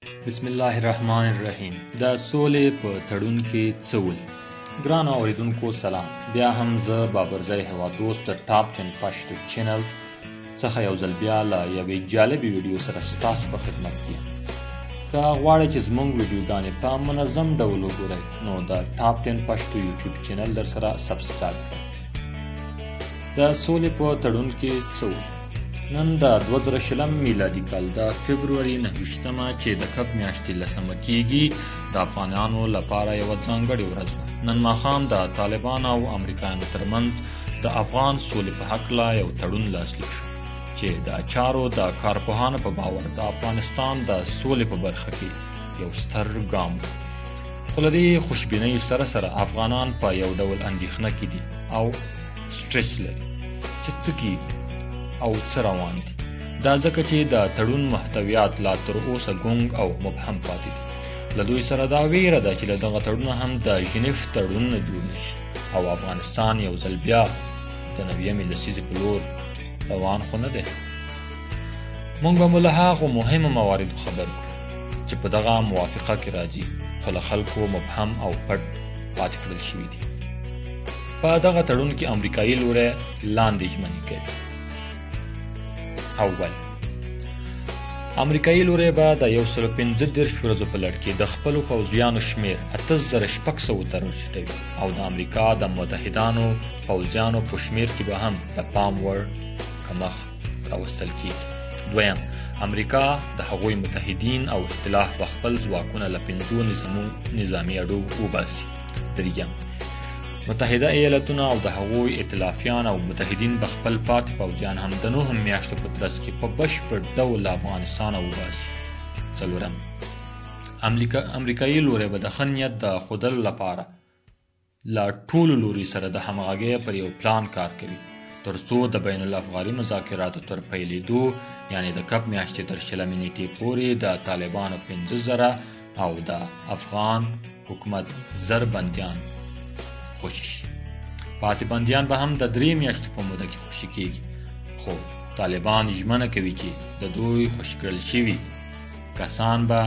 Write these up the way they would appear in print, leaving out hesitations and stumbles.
بسم الله الرحمن الرحیم. د سولې په تړون کې څه ول؟ ګرانو اوریدونکو سلام. بیا هم زه بابرزی هوا دوست د ټاپ 10 پښتو چینل څخه یو ځل بیا له یوې جالبې ویډیو سره ستاسو په خدمت کې یم. که غواړئ چې زموږ ویډیوګانې په منظم ډول وګورئ نو د ټاپ 10 پښتو یوټیوب چینل در سره سبسکرایب کړئ. د سولې په تړون کې څه ول؟ نن د 2020 میلادي کال د فبروري 29مه چې د کب میاشتې 10مه کېږي د افغانانو لپاره یوه ځانګړې ورځ وه. نن ماښام د طالبانو او امریکایانو ترمنځ د افغان سولې په هکله یو تړون لاسلیک شو چې د چارو د کارپوهانو په باور د افغانستان د سولې په برخه کې یو ستر ګام و. خو له دې خوشبینۍ سره سره افغانان په یو ډول اندېښنه کې دي او سټرس لري چې څه کېږي او څه روان دي. دا ځکه چې د تړون محتویات لا تر اوسه ګونګ او مبهم پاتې دي. له دوی سره دا ویره ده چې له دغه تړونه هم د ژنیف تړونونه جوړ نشي او افغانستان یو ځل بیا د 9مې لسیزې په لور روان خو نه دی. موږ به مو له هغو مهمو مواردو خبر کړو چې په دغه موافقه کې راځي خو له خلکو مبهم او پټ پاتې کړل شوي دي. په دغه تړون کې امریکایي لوری لاندې ژمنې کوي. اول، امریکایي لوری به د 115 ورځو په لړ کې د خپلو پوځیانو شمیر 8600 ته راټیټوي او د امریکا د متحدانو پوځیانو په شمیر کې به هم د پام وړ کمښت راوستل کیږي. دویم، امریکا د هغوی متحدین او ائتلاف به خپل ځواکونه له 5 نظامي اډو وباسي. دریم، متحده ایالتونه او د هغوی ائتلافیان او متحدین به خپل پاتې پوځیان هم د 9 میاشتو په ترڅ کې په بشپړ ډول له افغانستانه وباسي. څلورم، امریکایي لوری به د ښه نیت د ښودلو لپاره له ټولو لوري سره د همغږۍ پر یو پلان کار کوي تر څو د بین الافغاني مذاکراتو تر پیلېدو یعنې د کب میاشتې تر 20 نیټې پورې د طالبانو 15,000 او د افغان حکومت 1000 بندیان خوشي شي. پاتې بندیان به هم د 3 میاشتو په موده کې خوشي کېږي. خو طالبان ژمنه کوي چې د دوی خوشي کړل شوي کسان به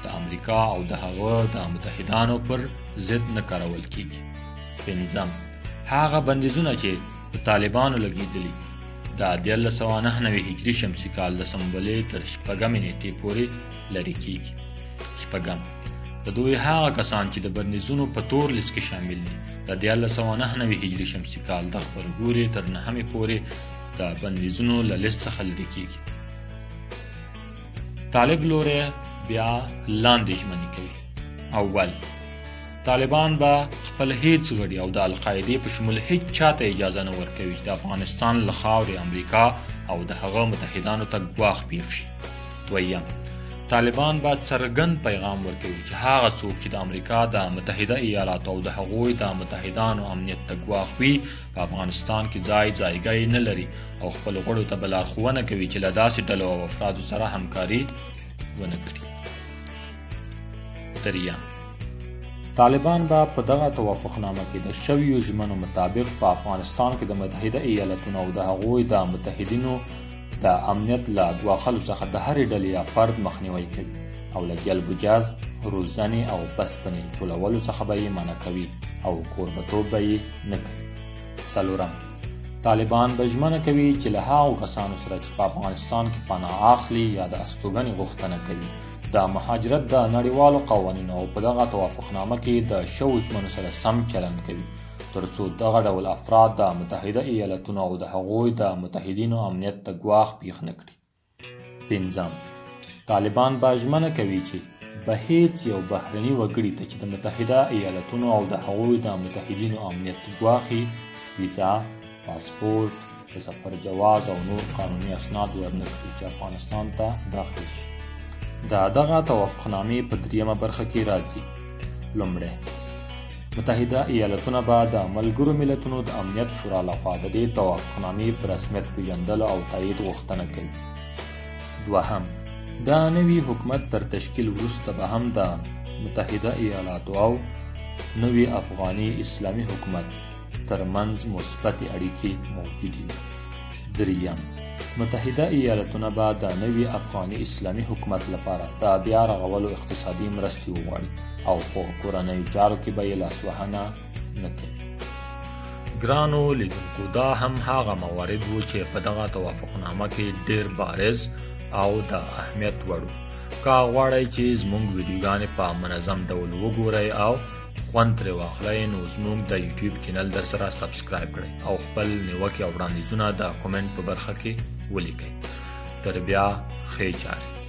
د امریکا او د هغه د متحدانو پر ضد نه کارول کېږي. پنځم، هغه بندیزونه چې د طالبانو لګېدلي د 1999 هجري شمسي کال د سنبلې تر 6 نیټې پورې لرې کېږي. شپږم، د دوی هغه کسان چې د بندیزونو په تور لیست کې شامل دي د 1999 هجري شمسي کال د خبرګوري تر 9 پورې د بندیزونو له لیست څخه لرې کېږي. طالب لوری بیا لاندې ژمنې کوي. اول، طالبان به خپل هیڅ غړي او د القاعدې په شمول هیڅ چاته اجازه نه ورکوي چې د افغانستان له خاورې امریکا او د هغه متحدانو ته ګواښ پېښ شي. دویم، طالبان باید څرګند پیغام ورکوي چې هغه څوک چې د امریکا د متحده ایالاتو او د هغوی د متحدانو امنیت ته ګواښ وي په افغانستان کې ځایګی نه لري او خپل غړو ته به لارښوونه کوي چې له داسې ډلو او افرادو سره همکاري ونه کړي. دریم، طالبان به په دغه توافقنامه کې د شویو ژمنو مطابق په افغانستان کې د متحده ایالتونو او د هغوی د متحدینو د امنیت له ګواښلو څخه د هرې ډلې یا فرد مخنیوی کوي او له جلب و جذب، روزنې او بسپنې ټولولو څخه به یې منع کوي او کوربتوب به یې نه کوي. څلورم، طالبان به ژمنه کوي چې له هغو کسانو سره چې په افغانستان کې پناه اخلي یا د استوګنې غوښتنه کوي د مهاجرت د نړیوالو قوانینو او په دغه توافقنامه کې د شویو ژمنو سره سم چلند کوي تر څو دغه ډول افراد د متحده ایالتونو او د هغوی د متحدینو امنیت ته ګواښ پېښ نه کړي. پنځم، طالبان به ژمنه کوي چې به هیڅ یو بهرني وګړي ته چې د متحده ایالتونو او د هغوی د متحدینو امنیت ګواښي ویزا، پاسپورت، د سفر جواز او نور قانوني اسناد ورنه کړي چې افغانستان ته داخل شي. دغه توافقنامې په 3مه برخه کې راځي. لومړی، متحده ایالتونه به د ملګرو ملتونو د امنیت شورا لخوا د دې توافقنامې په رسمیت پیژندلو او تایید غوښتنه کوي. دوهم، دا نوي حکومت تر تشکیل وروسته به هم د متحده ایالاتو او نوي افغاني اسلامي حکومت ترمنځ مثبتې اړیکې موجودې وي. دریم، متحده ایالتونه به د نوي افغاني اسلامي حکومت لپاره د بیا رغولو اقتصادي مرستې وغواړي او په کورنیو چارو کې به یې لاسوهنه نه کوي. ګرانو لیدونکو، دا هم هغه موارد وو چې په دغه توافقنامه کې ډیر بارز او د اهمیت وړ وو. که غواړئ چې زموږ ویډیوګانې په منظم ډول وګورئ او خوند ترې واخلئ، نو زموږ د یوټیوب چینل در سره سبسکرایب کړئ او خپل نیوکې او وړاندیزونه د کومنټ په برخه کې ولیکئ. تر بیا ښې چارې.